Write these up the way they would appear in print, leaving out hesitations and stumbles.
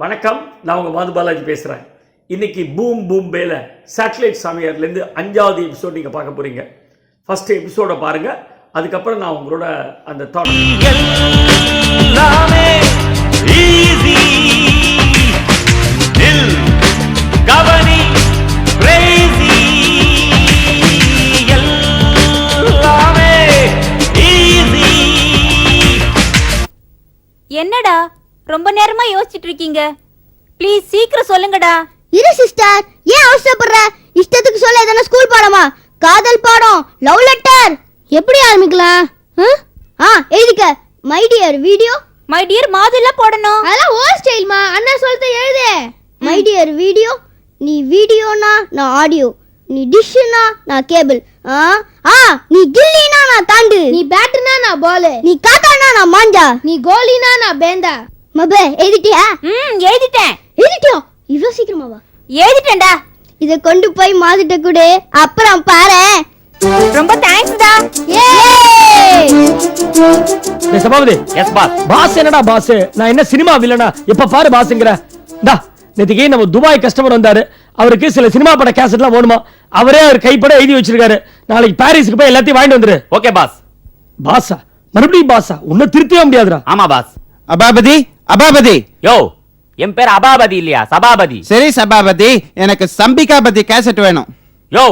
வணக்கம், நான் உங்கள் மாது பாலாஜி பேசுகிறேன். இன்றைக்கி பூம் பூம் பேல சேட்டலைட் சாமியார்லேருந்து 5வது எபிசோட் நீங்கள் பார்க்க போகிறீங்க. ஃபஸ்ட்டு எபிசோடை பாருங்கள், அதுக்கப்புறம் நான் உங்களோட அந்த தாட் என்னடா ரொம்ப நேரமா யோசிச்சுட்டு இருக்கீங்க? ப்ளீஸ் சீக்கிரம் சொல்லுங்கடா. இரு சிஸ்டர், ஏன் அவசரப்படுற? இஷ்டத்துக்கு சொல்ல. எதனா ஸ்கூல் பாடமா? காதல் பாடம், லவ் லெட்டர் எப்படி ஆரம்பிக்கலாம்? எழுதிக்க. My dear video. My dear மாதுல போடணும். அதெல்லாம் ஓல்ட் ஸ்டைல்மா. அண்ணா சொல்றது எழுது. My dear video. நீ வீடியோனா நான் ஆடியோ, நீ டிஷ்னா நான் கேபிள், நீ கில்லினா நான் தாண்டு, நீ பேட்னா நான் பால், நீ காக்கானா நான் மாஞ்சா, நீ கோலினா நான் பேந்தா. மபே எழுதிட்டியா? எழுதிட்டேன். எழுதிட்டியா? இவ்வளவு சீக்கிரமாவா? எழுதிட்டேன்டா. இத கொண்டு போய் மாதிட்ட கொடு, அப்புறம் பாரு. ரொம்ப தேங்க்ஸ் டா. சபாபதி. Yes boss. பாஸ் என்னடா பாஸ்? நான் என்ன சினிமா வில்லனா? எப்ப பாரு பாஸ்ங்கற. டா, நேத்திக்கு நம்ம துபாய் கஸ்டமர் வந்தாரு. அவருக்கு சில சினிமா பட கேசட்லாம் வேணுமா. அவரே அவர் கைப்பட எழுதி வச்சிருக்காரு. நாளைக்கு பாரிஸ்க்கு போய் எல்லாத்தையும் வாங்கிட்டு வந்துரு. Okay boss. பாஸா? மறுபடியும் பாஸா? உன்னை திருத்தவே முடியாதுடா. ஆமா பாஸ். அபாபதி, அபாபதி. யோ, என் பேர் அபாபதி இல்லையா, சபாபதி. சரி சபாபதி, எனக்கு சம்பிகாபதி கேசட் வேணும். யோ,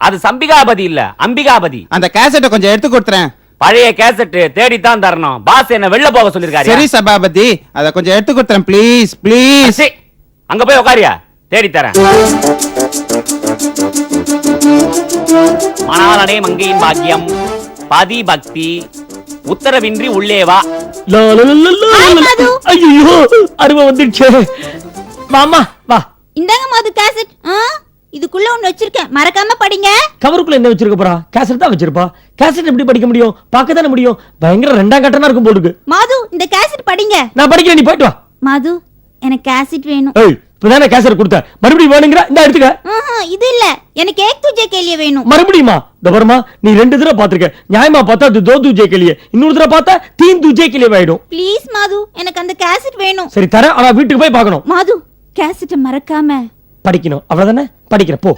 அது சம்பிகாபதி இல்ல, அம்பிகாபதி. அந்த கேசட்டை கொஞ்சம் எடுத்து கொடுத்துறேன். பழைய கேசட் தேடித்தான் தரணும். பாஸ் என்ன வெளில போக சொல்லிருக்காரு. சரி சபாபதி, அத கொஞ்சம் எடுத்து கொடுத்துறேன் ப்ளீஸ் ப்ளீஸ். அங்க போய் உட்காரியா, தேடி தரேன். மணாலனே மங்கையின் பாக்கியம், பதி பக்தி, உத்தரவின்றி உள்ளே வா. ஐயோ, அருமை வந்துடுச்சு. வாமா வா. இந்தாங்க மாது கேசட். இதுக்குள்ள ஒன்னு வச்சிருக்கேன், மறக்காம படிங்க. கவருக்குள்ள என்ன வச்சிருக்க போறா? கேசட் தான் வச்சிருப்பா. கேசட் எப்படி படிக்க முடியும்? பார்க்க தானே முடியும். பயங்கர ரெண்டாம் கட்டனா இருக்கும் போடுக்கு. மாது, இந்த கேசட் படிங்க. நான் படிக்கிறேன், நீ போயிட்டு வா. மாது, எனக்கு கேசட் வேணும். ஏய், இப்பதானே கேசட் கொடுத்த, மறுபடியும் வேணுங்கற? இந்த எடுத்துக்க. இது இல்ல, எனக்கு ஏக் துஜே கேலியே வேணும். மறுபடியுமா? தபர்மா, நீ 2 தடவை பாத்துக்க. நியாயமா பார்த்தா அது தோ துஜே கேலியே, இன்னொரு தடவை பார்த்தா தீன் துஜே கேலியே ஆயிடும். ப்ளீஸ் மாது, எனக்கு அந்த கேசட் வேணும். சரி தரேன், ஆனா வீட்டுக்கு போய் பார்க்கணும். மாது, கேசட் மறக்காம படிக்கணும். அவ்வளவுதானே? படிக்கிற போ.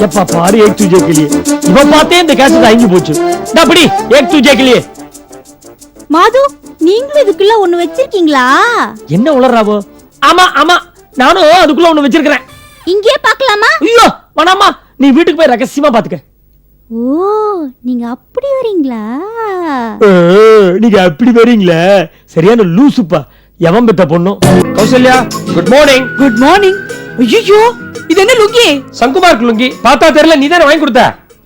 எப்பா பாரு ஏக் துஜே கேலியே. இவ பார்த்தே இந்த கேசட் அழிஞ்சு போச்சு. டா படி, ஏக் துஜே கேலியே. மாது, நீங்களும் இதுக்குள்ள ஒன்னு வச்சிருக்கீங்களா? என்ன உளறாவோ? ஆமா ஆமா, நானும் அதுக்குள்ள ஒண்ணு வச்சிருக்கேன். இங்கே பார்க்கலாமா? ஐயோ வேணாமா, நீ வீட்டுக்கு போய் ரகசியமா பாத்துக்க. ஓ, நீங்க அப்படி வரீங்களா? நீங்க அப்படி வரீங்களா? சரியான லூசுப்பா. எவன் பெத்த பொண்ணு? Kausalya, good morning. Good morning. ஐயோ, இது என்ன லுங்கி? சங்குமார்க் லுங்கி. பார்த்தா தெரியல, நீ தானே வாங்கி கொடுத்த.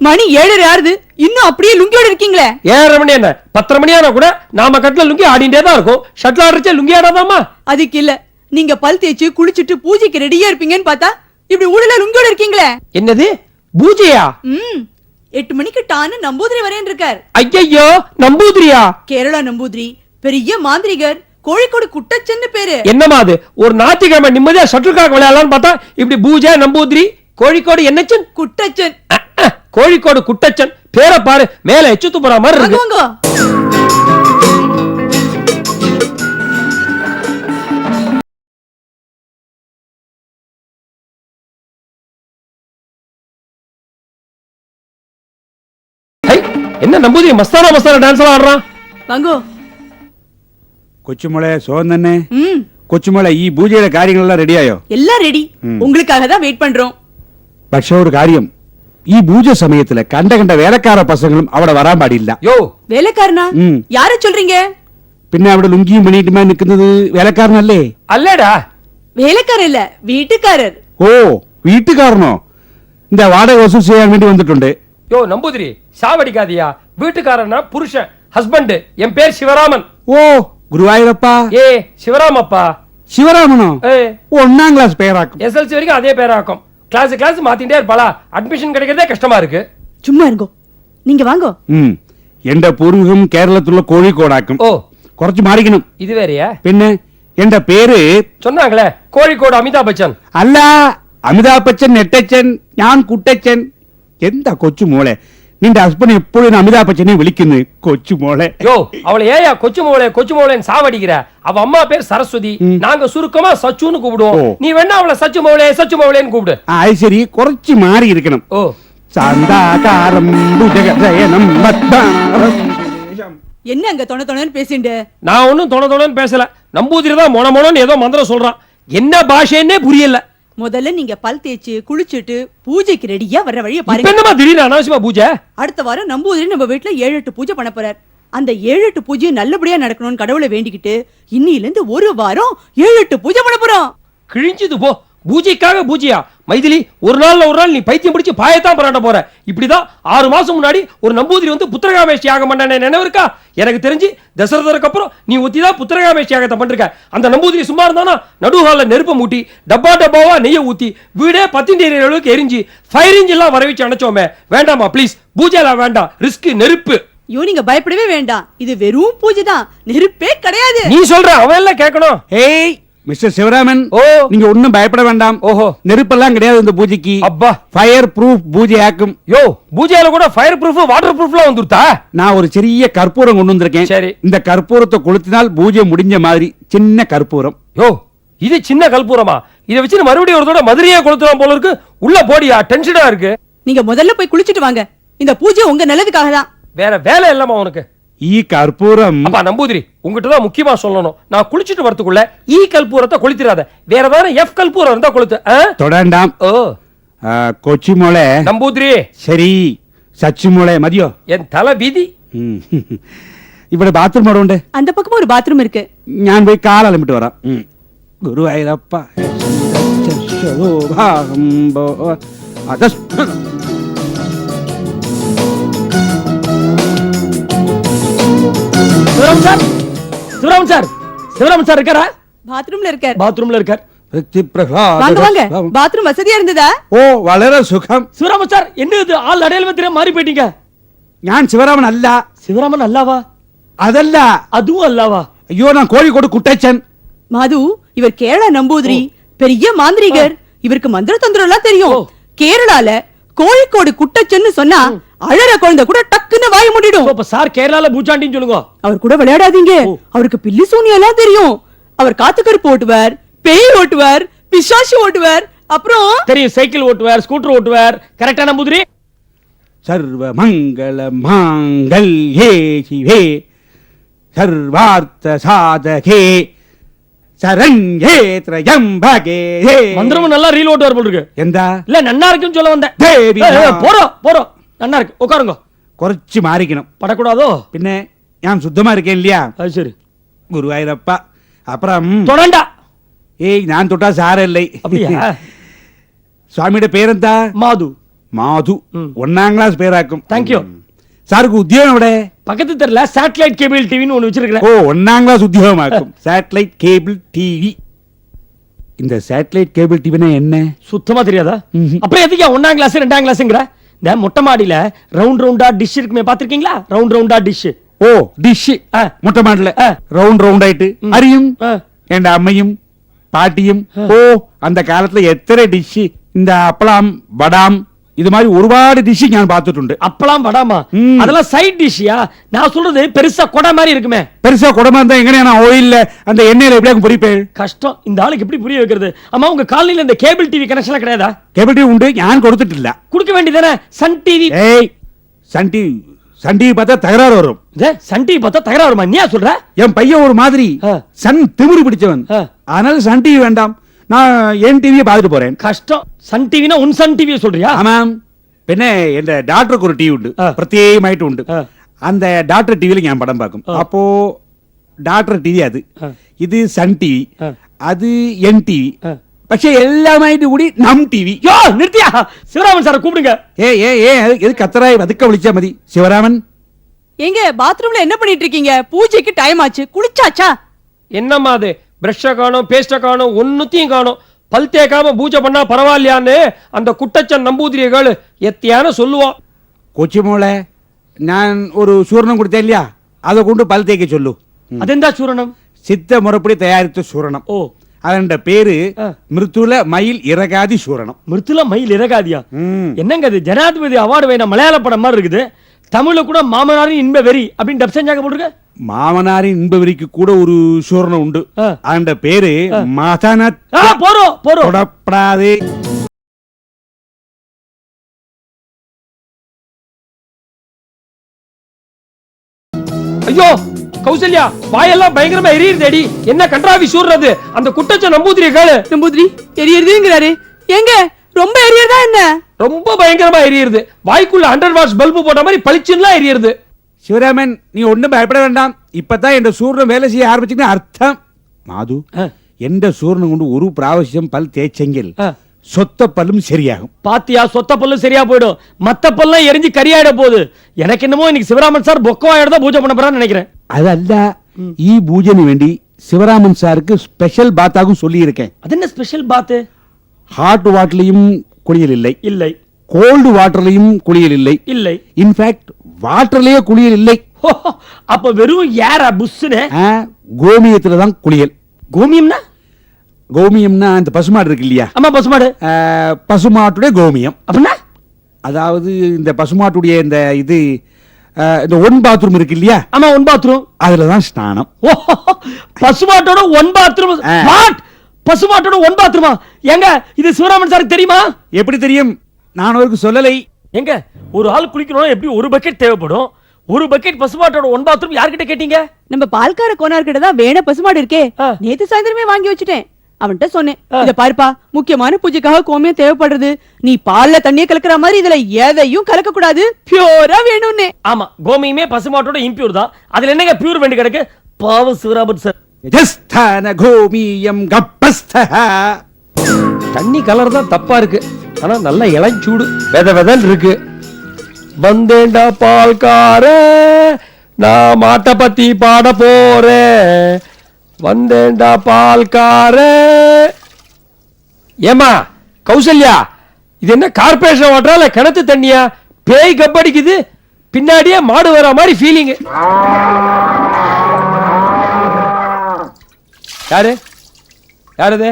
மணி 7 ஆறுது, இன்னும் அப்படியே லுங்கியோட இருக்கீங்களே. 7:30 மணி என்ன 10:30 மணி ஆனா கூட நாம கட்டல லுங்கி ஆடிட்டே தான் இருக்கும். ஷட்டில் ஆடுறச்சே லுங்கி ஆடாதாமா? அதுக்கு இல்ல, நீங்க பல் தேய்ச்சு குளிச்சிட்டு பூஜைக்கு ரெடியா இருப்பீங்கன்னு பார்த்தா இப்படி ஊடல லுங்கியோட இருக்கீங்களே. என்னது பூஜையா? 8 மணிக்கு டான்னு நம்பூதிரி வரேன் இருக்கார். ஐயோ, நம்பூதிரியா? கேரளா நம்பூதிரி, பெரிய மாந்திரிகர், கோழிக்கோடு குட்டச்சன்னு பேரு. என்னமா அது? ஒரு ஞாயிற்றுக்கிழமை நிம்மதியா ஷட்டில் காக் விளையாடலாம்னு பார்த்தா இப்படி பூஜை நம்பூதிரி. கோழிக்கோடு என்னச்சன்? குட்டச்சன். கோழிக்கோடு குட்டச்சன் பேரை பாரு, மேல எச்சு துப்புற மாதிரி இருக்கு. என்ன நம்பூதிரி மஸ்தானா மஸ்தானா டான்ஸ் ஆடுறான்? வாங்கோ. കൊച്ചുമോളെ സുഖം തന്നെ. കൊച്ചുമോളെ ഈ പൂജയുടെ കാര്യങ്ങളെല്ലാം റെഡിയായോ? எல்லாம் ரெடி, உங்களுக்காக தான் வெயிட் பண்றோம். പക്ഷെ ഒരു കാര്യം, ഈ പൂജ സമയത്തില് കണ്ട കണ്ട വേലക്കാര പസങ്ങളും അവിടെ വരാൻ പാടില്ല. യോ, வேலைக்காரனா? யார சொல்றீங்க? പിന്നെ അവിടെ ലുങ്കിയും പണിയിട്ടുമാ നിൽക്കുന്നത് വേലക്കാരനല്ലേ? அல்லடா, வேலைக்காரர் இல்ல, வீட்டுக்காரர். ഓ, വീട്ടുകാരനോ? இந்த வாடகை வசூல் செய்ய வேண்டி வந்துട്ടുണ്ട്. யோ நம்பூதிரி, சாவடிக்காதியா. வீட்டுக்காரனா புருஷன், ஹஸ்பண்ட். என் பேர் சிவராமன். ഓ, ഗുരുവായൂരപ്പ. ஏ சிவராமப்பா. ശിവരാമനോ? 1ஆம் கிளாஸ் பேராக்கும். எஸ்எல்சி வரைக்கும் அதே பேராக்கும். கிளாஸ் மாத்திட்டே இருப்பாளா? அட்மிஷன் கிடைக்கிறதே கஷ்டமா இருக்கு. சும்மா இருங்கோ, நீங்க வாங்கோ. എന്റെ പൂർവികം കേരളത്തിലുള്ള കോഴിക്കോടാക്കും. ஓ, കുറച്ച് മാറിക്കണം. இது வேறயா? പിന്നെ എന്റെ പേര് சொன்னாங்களே, கோழிக்கோடு அமிதாப் பச்சன். അല്ല, അമിതാഭ് ബച്ചൻ നെട്ടച്ചൻ, ഞാൻ കുട്ടച്ചൻ. എന്താ കൊച്ചുമോളെ, എന്റെ ഹസ്ബൻഡ് എപ്പോഴും അമിതാഭ് ബച്ചനെ വിളിക്കുന്നു കൊച്ചുമോളെ. யோ அவளை ஏயா கொச்சு மோளேன்னு சாவடிக்கிற? அவ அம்மா பேர் சரஸ்வதி, நாங்க சுருக்கமா சச்சுன்னு கூப்பிடுவோம். நீ வேணா அவளை சச்சு மோளேன்னு கூப்பிடு. അത് ശരി, കുറച്ച് മാറി ഇരിക്കണം. ஓ சாந்தாகாரம் புஜகசயனம் பத்மாரம். என்ன அங்க தொணன்னு பேசிண்டு? நான் ஒன்னும் தொணன்னு பேசல. நம்பூதிரி தான் மொனன்னு ஏதோ மந்திரம் சொல்றான். என்ன பாஷைன்னே புரியல. முதல்ல நீங்க பல் தேய்ச்சு குளிச்சுட்டு பூஜைக்கு ரெடியா வர்ற வழிய இப்ப பாருங்க. என்னமா திடீர்னு அனாவசியமா பூஜை? அடுத்த வாரம் நம்பூதிரி நம்ம வீட்டுல 7-8 பூஜை பண்ண போறார். அந்த 7-8 பூஜையும் நல்லபடியா நடக்கணும்னு கடவுளை வேண்டிக்கிட்டு இன்னில இருந்து ஒரு வாரம் 7-8 பூஜை பண்ண போறோம். கிழிஞ்சது போ. பூஜைக்காக பூஜையா? மைதிலி, ஒரு நாள் நீ பைத்தியம் பிடிச்சு பாயத்தான் பராட்ட போற. இப்படிதான் 6 மாசம் முன்னாடி ஒரு நம்பூதிரி வந்து புத்திரகாமேஷ்டி யாகம் பண்ண நினைவு இருக்கா? எனக்கு தெரிஞ்சு தசரதருக்கு அப்புறம் நீ ஒத்திதான் புத்திரகாமேஷ்டி யாகத்தை பண்ற. அந்த நம்பூதிரி சும்மா இருந்தானா நடுஹால நெருப்ப மூட்டி டப்பாவா நெய்ய ஊத்தி வீடே 10 அளவுக்கு எரிஞ்சு ஃபயர் இன்ஜின் எல்லாம் வர வச்சு அணைச்சோமே. வேண்டாமா ப்ளீஸ், பூஜைலாம் வேண்டாம். ரிஸ்க், நெருப்பு. ஐயோ, நீங்க பயப்படவே வேண்டாம். இது வெறும் பூஜை தான், நெருப்பே கிடையாது. நீ சொல்ற, அவன் எல்லாம் கேட்கணும். ஏய் மிஸ்டர் சிவராமன், ஓ நீங்க ஒண்ணும் பயப்பட வேண்டாம். ஓஹோ, நெருப்பெல்லாம் கிடையாது இந்த பூஜைக்கு. அப்பா, ஃபயர் ப்ரூஃப் பூஜையாக்கும். யோ, பூஜையில கூட ஃபயர் ப்ரூஃப் வாட்டர் ப்ரூஃப்லாம் வந்துருத்தா? நான் ஒரு சிறிய கற்பூரம் கொண்டு வந்திருக்கேன். சரி. இந்த கற்பூரத்தை கொளுத்தினால் பூஜை முடிஞ்ச மாதிரி. சின்ன கற்பூரம். யோ, இது சின்ன கற்பூரமா? இதை வச்சு மறுபடியும் ஒரு தடவை மதுரையே கொளுத்துறோம் போல இருக்கு. உள்ள போடியா, டென்ஷனா இருக்கு. நீங்க முதல்ல போய் குளிச்சிட்டு வாங்க. இந்த பூஜை உங்க நல்லதுக்காக தான். வேற வேலை இல்லமா உனக்கு? ஈ கற்பூரம். அப்பா நம்பூதிரி, உங்ககிட்ட தான் முக்கியமா சொல்லணும். நான் குளிச்சிட்டு வரதுக்குள்ள ஈ கற்பூரத்தை கொளுத்திராத. வேற ஏதாவது எஃப் கற்பூரம் இருந்தா கொளுத்து. തൊടണ്ടാം. ஓ കൊച്ചിമോളെ. நம்பூதிரி. ശരി, സച്ചിമോളെ മതിയോ? என் தலை விதி. ഇവിടെ ബാത്റൂം അവിടെ ഉണ്ട്. அந்த பக்கமா ஒரு பாத்ரூம் இருக்கு. ഞാൻ പോയി കാലമിട്ട് വരാം. ഗുരുവായൂരപ്പ. சிவராமன் சார் இருக்காரா? பாத்ரூம்ல இருக்கார். பாத்ரூம்ல இருக்கார். வாங்க வாங்க. பாத்ரூம் வசதியா இருந்ததா? ഓ വളരെ സുഖം. சிவராமன் சார், என்ன இது ஆள் அடையாளமே தெரியாம மாறி போயிட்டீங்க? ഞാൻ ശിവരാമൻ അല്ല. சிவராமன் அல்லாவா? അതല്ല. அதுவும் அல்லாவா? അയ്യോ நான் கோழிக்கோடு குட்டச்சன். மாது, இவர் கேரளா நம்பூதிரி, பெரிய மாந்திரிகர். இவருக்கு மந்திர தந்திரம் எல்லாம் தெரியும். கேரளால கோழிக்கோடு குட்டச்சன்னு சொன்னா அழற குழந்தை கூட டக்குன்னு வாய மூடிடும். அப்ப சார் கேரளால பூச்சாண்டின்னு சொல்லுங்க. அவர் கூட விளையாடாதீங்க. அவருக்கு பில்லி சூனியம் எல்லாம் தெரியும். அவர் காத்துக்கருப்பு ஓட்டுவார், பேய் ஓட்டுவார், பிசாசு ஓட்டுவார். அப்புறம் தெரியும், சைக்கிள் ஓட்டுவார், ஸ்கூட்டர் ஓட்டுவார். கரெக்டா நம்பூதிரி? സർവ മംഗള മാംഗല്യേ ശിവേ സർവാർത്ഥ സാധകേ ശരണ്യേ ത്രയംബകേ. மந்திரமும் நல்லா ரீல் ஓட்டுவார் போல இருக்கு. എന്താ? இல்ல நன்னா இருக்குன்னு சொல்ல வந்தேன். ദേവി. போறோம் நன்னா இருக்கு, உட்காருங்க. കുറച്ച് മാറിക്കണം. படக்கூடாதோ? പിന്നെ ഞാൻ ശുദ്ധമാ இருக்கேன் இல்லையா? அது சரி. ഗുരുവായൂരപ്പ. அப்புறம் தொடண்டா. ഏയ് ഞാൻ തൊട്ടാ സാരല്ലേ. அப்படியா? സ്വാമിയുടെ പേരെന്താ? மாது. മാധു. 1ാം ക്ലാസ് പേരാക്കും. Thank you. സാർക്ക് ഉദ്യോഗം എവിടെ? பக்கத்து தெருல சேட்டலைட் கேபிள் டிவின்னு ஒண்ணு வச்சிருக்கேன். ഓ 1ാം ക്ലാസ് ഉദ്യോഗമാക്കും. Satellite cable TV. இந்த சேட்டலைட் கேபிள் டிவினா என்ன? சுத்தமா தெரியாதா? அப்புறம் எதுக்கு 1ஆம் கிளாஸ் 2ஆம் கிளாஸ்ங்கற? இந்த மொட்டை மாடியில ரவுண்டா டிஷ் இருக்குமே, பாத்திருக்கீங்களா? ரவுண்டா டிஷ். ഓ ഡിഷ്. മുട്ട മാടല റൗണ്ട് ആയിട്ട് അറിയും. എന്റെ അമ്മയും പാട്ടിയും. ഓ அந்த காலத்துல எத்தனை டிஷ், இந்த அப்பளம் வடாம் இது மாதிரி ஒருபாடு டிஷ் நான் பார்த்துട്ടുണ്ട്. அப்பளம் வடாமா? அதெல்லாம் சைட் டிஷ்யா. நான் சொல்றது பெருசா கொடை மாதிரி இருக்குமே. பெருசா குடமா இருந்தா எங்கனே நான் ஆயில்ல அந்த எண்ணெயில எப்படியா பொரிப்பேன்? கஷ்டம். இந்த ஆளுக்கு எப்படி புரிய வைக்கிறது? அம்மா, உங்க காலனில இந்த கேபிள் டிவி கனெக்ஷன் கிடையாதா? கேபிள் டிவி உண்டு, ഞാൻ കൊടുത്തിട്ടില്ല. குடுக்க வேண்டியதானே? சன் டிவி. ஏய், சன் டிவி பார்த்தா தகராறு வரும். சன் டிவி பார்த்தா தகராறு வருமா? நீயா சொல்ற? என் பையன் ஒரு மாதிரி சன் திமிரு பிடிச்சவன். அதனால சன் டிவி வேண்டாம், நான் என் டிவியை பார்த்துட்டு போறேன். கஷ்டம். சன் டிவினா உன் சன் டிவியை சொல்றியா? ஆமாம். പിന്നെ എന്റെ ഡാക്ടർക്ക് ഒരു ടിവി ഉണ്ട്, പ്രത്യേകമായിട്ടുണ്ട്. அந்த டாக்டர் டிவில ഞാൻ படம் பார்க்கும். அப்போ டாக்டர் டிவி அது, இது சன் டிவி, அது என் டிவி. പക്ഷെ എല്ലാമായിട്ട് കൂടി നം ടിവി. யோ நிறுத்தியா? சிவராமன் சார் கூப்பிடுங்க. எது கத்தராய் பதுக்க விളിച്ചാ மதி. சிவராமன், எங்க பாத்ரூம்ல என்ன பண்ணிட்டு இருக்கீங்க? பூஜைக்கு டைம் ஆச்சு, குளிச்சாச்சா? என்னம்மா அது? பிரஷ்ஷ காணோம், பேஸ்ட காணோம், ஒன்னுத்தையும் காணோம். பல் தேக்காம பூஜை பண்ணா பரவாயில்லையான்னு அந்த குட்டச்சன் நம்பூதிரிகள் எத்தியான சொல்லுவான். കൊച്ചുമോളെ, ഞാൻ ഒരു ചൂർണം കൊടുത്തേ ഇല്ല, அதை கொண்டு பல் தேய்க்க சொல்லு. அதெந்தா சூரணம்? சித்த முறைப்படி தயாரித்த சூரணம். ஓ, அதோட பேரு மிருத்துல மயில் இறகாதி சூரணம். மிருத்துல மயில் இறகாதியா? என்னங்க அது? ஜனாதிபதி அவார்டு வேணும் மலையாள படம் மாதிரி இருக்குது. தமிழ்ல கூட மாமனாரின் இன்ப வெறி அப்படின்னு டப் செஞ்சாங்க போட்டுருக்க. மாமனாரின் இன்பவெறிக்கு கூட ஒரு சூரணம் உண்டு. ஆ. அந்த பேரு மதன போறோம் போறோம். தொடப்படாதே. ஐயோ கௌசல்யா, வாயெல்லாம் பயங்கரமா எரியுதேடி. என்ன கன்றாவி சூடுறது? அந்த குட்டச்ச நம்பூதிரிய கேளு. நம்பூதிரி எரியறதுங்கிறாரு. ஏங்க ரொம்ப எரியறதா என்ன? ரொம்ப பயங்கரமா எரியுது. வாய்க்குள்ள 100 வாட்ஸ் பல்பு போட்ட மாதிரி பளிச்சுலாம் எரியுது. சிவராமன், நீ ஒண்ணும் பயப்பட வேண்டாம். இப்பதான் என் சூரணம் வேலை செய்ய ஆரம்பிச்சுன்னு அர்த்தம். மாது, எந்த சூரணம் கொண்டு ஒரு பிராவசியம் பல் தேய்ச்செங்கில் சொத்த பல்லும் சரியாகும். பாத்தியா, சொத்த பல்லும் சரியா போயிடும். மத்த பல்லாம் எரிஞ்சு கரியாயிட போகுது. எனக்கு என்னமோ இன்னைக்கு சிவராமன் சார் பொக்கவாயிட பூஜை பண்ண போறான்னு நினைக்கிறேன். அதல்ல, ஈ பூஜனை வேண்டி சிவராமன் சாருக்கு ஸ்பெஷல் பாத்தாகவும் சொல்லி இருக்கேன். அது என்ன ஸ்பெஷல் பாத்து? ஹாட் வாட்டர்லயும் குளியல் இல்லை, இல்லை. கோல்டு வாட்டர்லயும் குளியல் இல்லை, இல்லை. இன்ஃபேக்ட் வாட்டர்லயே குளியல் இல்லை. அப்ப வெறும் ஏரா புஷ்னு? கோமியத்துல தான் குளியல். கோமியம்னா? கோமியம்னா அந்த பசுமாடு இருக்கு இல்லையா? ஆமா, பசுமாடு. பசுமாட்டுடைய கோமியம். அப்படின்னா அதாவது இந்த பசுமாட்டுடைய இந்த இது இந்த ஒன் பாத்ரூம் இருக்கு இல்லையா? ஆமா, ஒன் பாத்ரூம். அதுலதான் ஸ்நானம். பசுமாட்டோட ஒன் பாத்ரூம்? வாட்? பசுமாட்டோட ஒன் பாத்ரூமா? எங்க இது சிவராமன் சாருக்கு தெரியுமா? எப்படி தெரியும்? நான் அவருக்கு சொல்லலை. எங்க ஒரு ஆள் குளிக்கணும் எப்படி ஒரு பக்கெட் தேவைப்படும். ஒரு பக்கெட் பசுமாட்டோட ஒன் பாத்ரூம் யார்கிட்ட கேட்டீங்க? நம்ம பால்கார கோனார்கிட்ட தான் வேண பசுமாடு இருக்கே. ஆ. நேத்து சாயந்தரமே வாங்கி வச்சுட்டேன். அவன்கிட்ட சொன்னேன், இத பாருப்பா, முக்கியமான பூஜைக்காக கோமியம் தேவைப்படுறது. நீ பால்ல தண்ணிய கலக்குற மாதிரி இதுல எதையும் கலக்க கூடாது, பியூரா வேணும்னு. ஆமா, கோமியமே பசுமாட்டோட இம்பியூர் தான். அதுல என்னங்க பியூர் வேண்டி கிடக்கு? பாவம் சிவராமன் சார். யஜஸ்தான கோமியம் கப்பஸ்தஹ. தண்ணி கலர் தான் தப்பா இருக்கு. ஆனா நல்ல இளஞ்சூடு வெத வெதன் இருக்கு. வந்தேண்டா பால்கார, நான் மாட்டை பத்தி பாட போறேன். வந்தேண்டா பால்கார. ஏமா கௌசல்யா, இது என்ன கார்பரேஷன் வாட்டரா இல்ல கிணத்து தண்ணியா? பேய் கப்படிக்குது. பின்னாடியே மாடு வர மாதிரி ஃபீலிங். யாரு யாரு?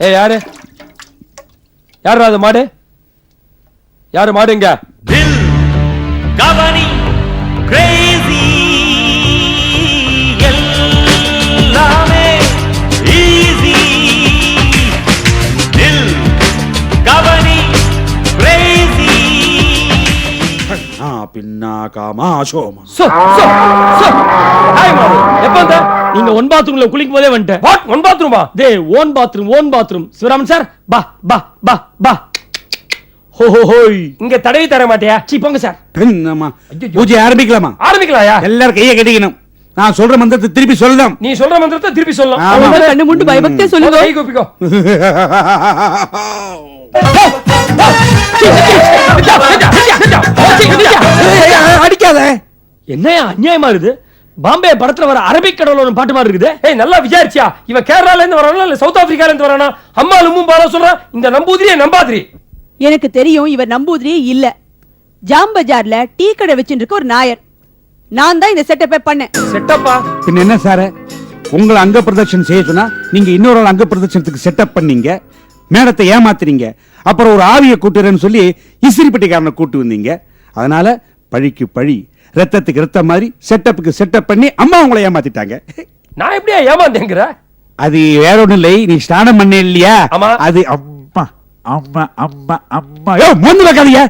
ஏ யாரு? யாரு அது மாடு? யாரு மாடுங்க? தில் கவனி கிரேசி எல்லாமே ஈஸி. தில் கவனி கிரேசி. பின்னா காமா சோமா. So so so. ஹாய் மாடு, எப்ப வந்த? நீங்க ஒன் பாத்ரூம்ல குளிக்கும் போதே வந்துட்டேன். வாட் ஒன் பாத்ரூமா? டே own bathroom, own bathroom. Sivaraman sir பா பா பா பா. ஹோ ஹோ ஹோய். இங்க தடவி தர மாட்டியா? சீ போங்க சார். என்னம்மா, பூஜை ஆரம்பிக்கலாமா? ஆரம்பிக்கலாம்யா. எல்லாரும் கையை கட்டிக்கணும். நான் சொல்ற மந்திரத்தை திருப்பி சொல்லலாம். நீ சொல்ற மந்திரத்தை திருப்பி சொல்லலாம். ஆமா. அவ்வளவுதான். கண்ணு முண்டு பயபக்தியா சொல்லுங்க. கை கூப்பிக்கோ. அடிக்காத. என்னையா அநியாயமா இருக்குது? பாம்பே படத்துல வர அரபிக் கடவுள் பாட்டு மாதிரி இருக்குது. ஏய், நல்லா விசாரிச்சியா? இவன் கேரளால இருந்து வரானா இல்ல சவுத் ஆப்பிரிக்கால இருந்து வரானா? அம்மா லும்மும் பாரா சொல்றான். இந்த நம்பூதிரியே நம்பாதிரி. எனக்கு தெரியும் இவர் நம்பூதிரியே இல்ல. ஜாம் பஜார்ல டீ கடை வச்சுட்டு இருக்க ஒரு நாயர். நான் தான் இந்த செட்டப்பை பண்ணேன். செட்டப்பா? பின்ன என்ன சார், உங்களை அங்க பிரதட்சணம் செய்ய சொன்னா நீங்க இன்னொரு ஆள் அங்க பிரதட்சணத்துக்கு செட்டப் பண்ணீங்க, மேடத்தை ஏமாத்துறீங்க. அப்புறம் ஒரு ஆவியை கூட்டுறேன்னு சொல்லி இசிறிப்பட்டிக்காரனை கூட்டு வந்தீங்க. அதனால பழிக்கு பழி, ரத்தத்துக்கு ரத்தம் மாதிரி செட்டப்புக்கு செட்டப் பண்ணி அம்மா உங்களை ஏமாத்திட்டாங்க. நான் எப்படியா ஏமாந்தேங்கிற? அது வேற ஒண்ணும் இல்லை, நீ ஸ்நானம் பண்ண இல்லையா? ஆமா. அது அம்மா அம்மா அம்மா அம்மா. யோ மூந்து வைக்காதீங்க.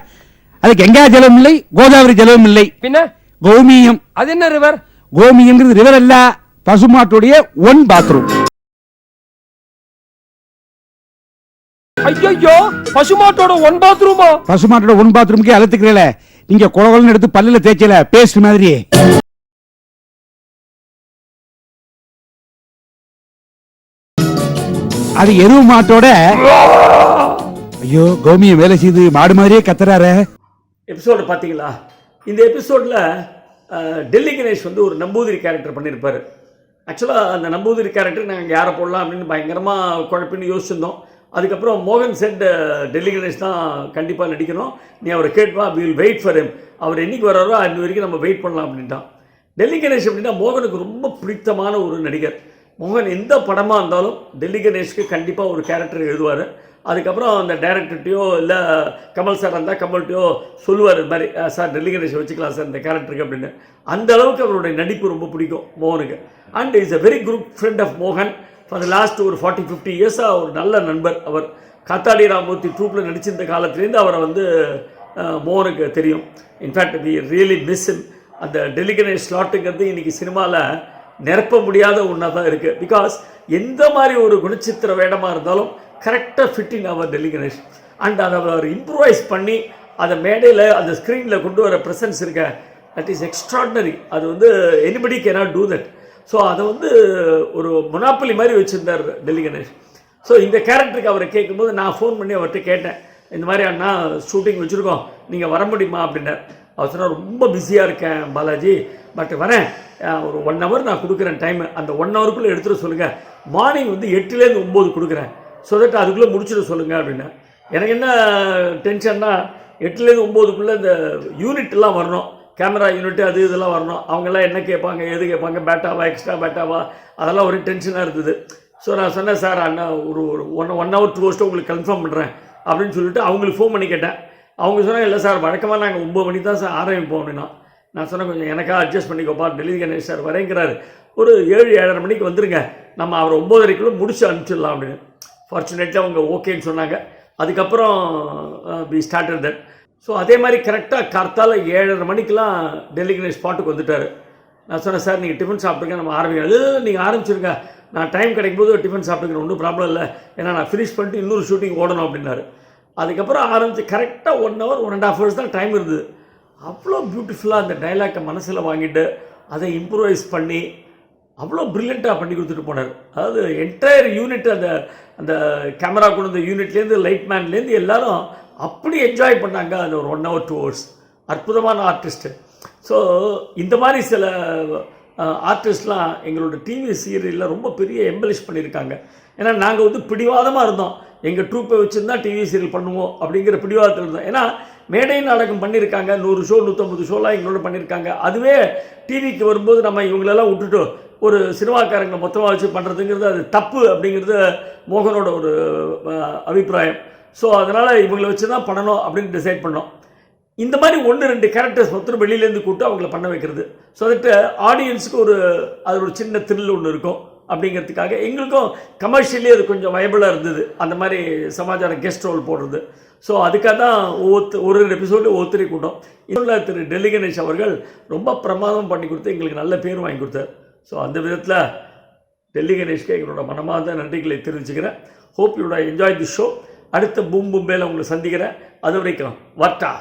அது கங்கா ஜலம் இல்லை, கோதாவரி ஜலம் இல்லை, பின்ன கோமியம். அது என்ன ரிவர்? கோமியம்ங்கிறது ரிவர் அல்ல, பசுமாட்டுடைய ஒன் பாத்ரூம். ஐயோ, பசுமாட்டோட ஒன் பாத்ரூமா? பசுமாட்டோட ஒன் பாத்ரூம்க்கு அழுத்துக்கிறீல, நீங்க குளகுளன்னு எடுத்து பல்லுல தேய்ச்சல பேஸ்ட் மாதிரி. அது எருவு மாட்டோட. ஐயோ, கோமியம் வேலை செய்து மாடு மாதிரியே கத்துறாரு. எபிசோடு பார்த்தீங்களா? இந்த எபிசோடில் டெல்லி கணேஷ் வந்து ஒரு நம்பூதிரி கேரக்டர் பண்ணியிருப்பார். ஆக்சுவலாக அந்த நம்பூதிரி கேரக்டர் நாங்கள் யாரை போடலாம் அப்படின்னு பயங்கரமாக குழப்பின்னு யோசிச்சிருந்தோம். அதுக்கப்புறம் மோகன் செட் டெல்லி கணேஷ் தான் கண்டிப்பாக நடிக்கணும், நீ அவரை கேட்பா, we will wait for him, அவர் என்னைக்கு வர்றாரோ அன்றைய வரைக்கும் நம்ம வெயிட் பண்ணலாம் அப்படின்ட்டான். டெல்லி கணேஷ் அப்படின்னா மோகனுக்கு ரொம்ப பிடித்தமான ஒரு நடிகர். மோகன் எந்த படமாக இருந்தாலும் டெல்லி கணேஷ்க்கு கண்டிப்பாக ஒரு கேரக்டர் எழுதுவார். அதுக்கப்புறம் அந்த டைரக்டர்கிட்டையோ இல்லை கமல் சார் இருந்தால் கமல்கிட்டையோ சொல்லுவார் இது மாதிரி சார் டெல்லி கணேஷை வச்சுக்கலாம் சார் இந்த கேரக்டருக்கு அப்படின்னு. அந்த அளவுக்கு அவருடைய நடிப்பு ரொம்ப பிடிக்கும் மோகனுக்கு. And is a very good friend of மோகன் ஃபார் த லாஸ்ட் ஒரு 40-50 இயர்ஸாக ஒரு நல்ல நண்பர் அவர். காத்தாடி ராமூர்த்தி ட்ரூப்பில் நடிச்சிருந்த காலத்துலேருந்து அவரை வந்து மோகனுக்கு தெரியும். In fact we really miss him. அந்த டெல்லி கணேஷ் ஸ்லாட்டுங்கிறது இன்றைக்கி சினிமாவில் நிரப்ப முடியாத ஒன்றா தான் இருக்குது. பிகாஸ் எந்த மாதிரி ஒரு குணச்சித்திர வேடமாக இருந்தாலும் கரெக்டாக ஃபிட்டிங் அவர் டெல்லி கணேஷ். அண்ட் அதை அவர் இம்ப்ரூவைஸ் பண்ணி அதை மேடையில் அந்த ஸ்க்ரீனில் கொண்டு வர ப்ரெசன்ஸ் இருக்க தட் இஸ் எக்ஸ்ட்ராடினரி. அது வந்து anybody cannot do that. So அதை வந்து ஒரு மொனாப்பலி மாதிரி வச்சுருந்தார் டெல்லி கணேஷ். ஸோ இந்த கேரக்டருக்கு அவரை கேட்கும்போது நான் ஃபோன் பண்ணி அவர்கிட்ட கேட்டேன், இந்த மாதிரி அண்ணா ஷூட்டிங் வச்சுருக்கோம், நீங்கள் வர முடியுமா அப்படின்னார். அவர் சொன்னால் ரொம்ப பிஸியாக இருக்கேன் பாலாஜி, பட் வரேன், ஒரு 1 hour நான் கொடுக்குறேன் டைமு, அந்த 1 hourக்குள்ளே எடுத்துகிட்டு சொல்லுங்கள், மார்னிங் வந்து 8லேருந்து 9 கொடுக்குறேன், ஸோ தட் அதுக்குள்ளே முடிச்சுட்டு சொல்லுங்கள் அப்படின்னு. எனக்கு என்ன டென்ஷன்னா 8லேருந்து 9க்குள்ளே இந்த யூனிட்லாம் வரணும், கேமரா யூனிட்டு அது இதெல்லாம் வரணும். அவங்கெல்லாம் என்ன கேட்பாங்க எது கேட்பாங்க, பேட்டாவா எக்ஸ்ட்ரா பேட்டாவா, அதெல்லாம் ஒரு டென்ஷனாக இருந்தது. ஸோ நான் சொன்னேன் சார் அண்ணா ஒரு 1 hour 2 hours உங்களுக்கு கன்ஃபார்ம் பண்ணுறேன் அப்படின்னு சொல்லிட்டு அவங்களுக்கு ஃபோன் பண்ணி கேட்டேன். அவங்க சொன்னாங்க இல்லை சார் வழக்கமாக நாங்கள் 9 மணிக்கு தான் சார் ஆரம்பிப்போம் அப்படின்னா. நான் சொன்னேன் கொஞ்சம் எனக்காக அட்ஜஸ்ட் பண்ணிக்கோப்பா, டெல்லி கணேஷ் சார் வரேங்கிறாரு, ஒரு 7-7:30 மணிக்கு வந்துருங்க, நம்ம அவர் 9:30க்குள்ளே முடிச்சு அனுப்பிச்சிடலாம் அப்படின்னு. ஃபார்ச்சுனேட்லி அவங்க ஓகேன்னு சொன்னாங்க. அதுக்கப்புறம் வி ஸ்டார்டட் தட். ஸோ அதே மாதிரி கரெக்டாக கார்த்தால 7:30 மணிக்கெலாம் டெல்லி கணேஷ் ஸ்பாட்டுக்கு வந்துட்டார். நான் சொன்னேன் சார் நீங்கள் டிஃபன் சாப்பிட்டுங்க, நம்ம ஆரம்பிக்கலாம். நீங்கள் ஆரம்பிச்சிருங்க, நான் டைம் கிடைக்கும்போது டிஃபன் சாப்பிட்டுக்கிறேன், ஒன்றும் ப்ராப்ளம் இல்லை, ஏன்னா நான் ஃபினிஷ் பண்ணிட்டு இன்னொரு ஷூட்டிங் ஓடணும் அப்படின்னாரு. அதுக்கப்புறம் ஆரம்பித்து கரெக்டாக 1 hour 1.5 hours தான் டைம் இருந்தது. அவ்வளோ பியூட்டிஃபுல்லாக அந்த டைலாக்கை மனசில் வாங்கிட்டு அதை இம்ப்ரூவைஸ் பண்ணி அவ்வளோ ப்ரில்லியண்ட்டாக பண்ணி கொடுத்துட்டு போனார். அதாவது என்டையர் யூனிட் அந்த அந்த கேமரா கொண்டு வந்த யூனிட்லேருந்து லைட் மேன்லேருந்து எல்லாரும் அப்படி என்ஜாய் பண்ணாங்க அந்த ஒரு 1 hour 2 hours. அற்புதமான ஆர்டிஸ்ட்டு. ஸோ இந்த மாதிரி சில ஆர்டிஸ்ட்லாம் எங்களோட டிவி சீரியலில் ரொம்ப பெரிய எம்பலிஷ் பண்ணியிருக்காங்க. ஏன்னா நாங்கள் வந்து பிடிவாதமாக இருந்தோம், எங்கள் ட்ரூப்பை வச்சுருந்தா டிவி சீரியல் பண்ணுவோம் அப்படிங்கிற பிடிவாதத்தில் இருந்தோம். ஏன்னா மேடை நாடகம் பண்ணியிருக்காங்க, 100 ஷோ 150 ஷோலாம் எங்களோட பண்ணியிருக்காங்க. அதுவே டிவிக்கு வரும்போது நம்ம இவங்களெல்லாம் விட்டுட்டு ஒரு சினிமாக்காரங்களை மொத்தமாக வச்சு பண்ணுறதுங்கிறது அது தப்பு அப்படிங்கிறது மோகனோட ஒரு அபிப்பிராயம். ஸோ அதனால் இவங்களை வச்சு தான் பண்ணணும் அப்படின்னு டிசைட் பண்ணோம். இந்த மாதிரி 1-2 கேரக்டர்ஸ் மொத்தம் வெளியிலேருந்து கூப்பிட்டு அவங்கள பண்ண வைக்கிறது. ஸோ தட் ஆடியன்ஸுக்கு அது ஒரு சின்ன த்ரில் ஒன்று இருக்கும் அப்படிங்கிறதுக்காக எங்களுக்கும் கமர்ஷியலி அது கொஞ்சம் வயபிளாக இருந்தது, அந்த மாதிரி சமாச்சாரம் கெஸ்ட் ரோல் போடுறது. ஸோ அதுக்காக தான் ஒரு எபிசோடு ஒவ்வொருத்தரையும் கூட்டம். இதில் திரு டெல்லி கணேஷ் அவர்கள் ரொம்ப பிரமாதம் பண்ணி கொடுத்து எங்களுக்கு நல்ல பேர் வாங்கி கொடுத்தார். ஸோ அந்த விதத்தில் டெல்லி கணேஷ்க்கு எங்களோட மனமார்ந்த நன்றிகளை தெரிவிச்சுக்கிறேன். Hope you enjoy the show. அடுத்த பூம் பூம்பேல உங்களை சந்திக்கிறேன். அது வரைக்கும் வட்டா.